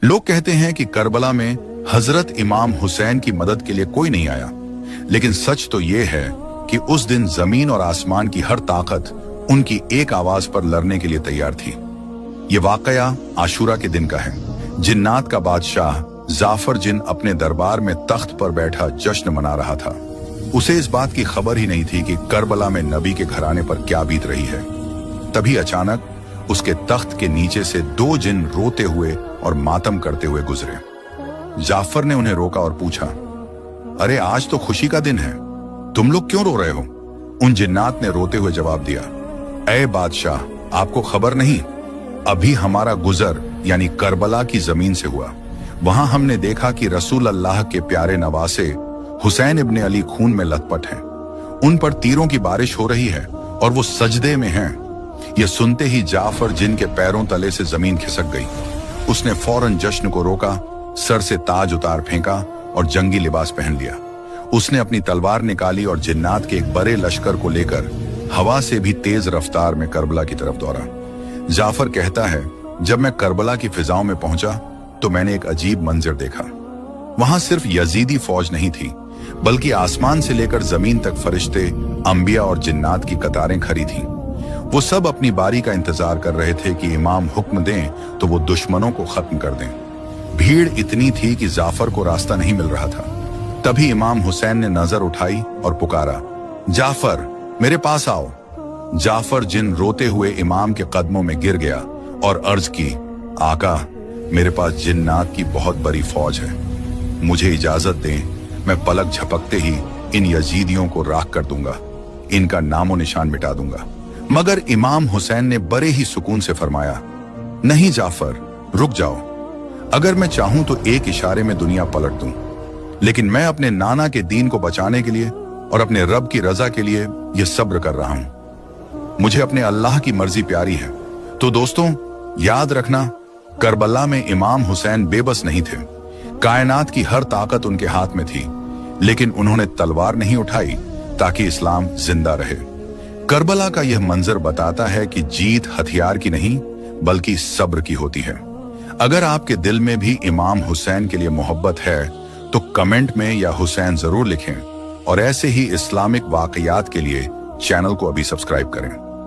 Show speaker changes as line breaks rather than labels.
लोग कहते हैं कि करबला में हजरत इमाम हुसैन की मदद के लिए कोई नहीं आया, लेकिन सच तो ये है कि उस दिन जमीन और आसमान की हर ताकत उनकी एक आवाज पर लड़ने के लिए तैयार थी। ये वाकया आशूरा के दिन का है। जिन्नात का बादशाह जाफर जिन अपने दरबार में तख्त पर बैठा जश्न मना रहा था। उसे इस बात की खबर ही नहीं थी कि करबला में नबी के घराने पर क्या बीत रही है। तभी अचानक उसके तख्त के नीचे से दो जिन रोते हुए और मातम करते हुए गुजरे। जाफर ने उन्हें रोका और पूछा, अरे आज तो खुशी का दिन है, तुम लोग क्यों रो रहे हो? उन जिन्नात ने रोते हुए जवाब दिया, ऐ बादशाह, आपको खबर नहीं, अभी हमारा गुजर यानी करबला की जमीन से हुआ। वहां हमने देखा कि रसूल अल्लाह के प्यारे नवासे हुसैन इब्ने अली खून में लथपथ हैं। उन पर तीरों की बारिश हो रही है और वो सजदे में हैं। यह सुनते ही जाफर जिन के पैरों तले से जमीन खिसक गई। उसने फौरन जश्न को रोका, सर से ताज उतार फेंका और जंगी लिबास पहन लिया। उसने अपनी तलवार निकाली और जिन्नात के एक बड़े लश्कर को लेकर हवा से भी तेज रफ्तार में करबला की तरफ दौड़ा। जाफर कहता है, जब मैं करबला की फिजाओं में पहुंचा तो मैंने एक अजीब मंजर देखा। वहां सिर्फ यजीदी फौज नहीं थी, बल्कि आसमान से लेकर जमीन तक फरिश्ते, अंबिया और जिन्नात की कतारें खड़ी थीं। वो सब अपनी बारी का इंतजार कर रहे थे कि इमाम हुक्म दें तो वो दुश्मनों को खत्म कर दें। भीड़ इतनी थी कि जाफर को रास्ता नहीं मिल रहा था। तभी इमाम हुसैन ने नजर उठाई और पुकारा, जाफर मेरे पास आओ। जाफर जिन रोते हुए इमाम के कदमों में गिर गया और अर्ज की, आका मेरे पास जिन्नात की बहुत बड़ी फौज है, मुझे इजाजत दें, मैं पलक झपकते ही इन यजीदियों को राख कर दूंगा, इनका नामो निशान मिटा दूंगा। मगर इमाम हुसैन ने बड़े ही सुकून से फरमाया, नहीं जाफर, रुक जाओ। अगर मैं चाहूं तो एक इशारे में दुनिया पलट दूं, लेकिन मैं अपने नाना के दीन को बचाने के लिए और अपने रब की रजा के लिए यह सब्र कर रहा हूं। मुझे अपने अल्लाह की मर्जी प्यारी है। तो दोस्तों, याद रखना, करबला में इमाम हुसैन बेबस नहीं थे। कायनात की हर ताकत उनके हाथ में थी, लेकिन उन्होंने तलवार नहीं उठाई ताकि इस्लाम जिंदा रहे। करबला का यह मंजर बताता है कि जीत हथियार की नहीं बल्कि सब्र की होती है। अगर आपके दिल में भी इमाम हुसैन के लिए मोहब्बत है तो कमेंट में या हुसैन जरूर लिखें, और ऐसे ही इस्लामिक वाकयात के लिए चैनल को अभी सब्सक्राइब करें।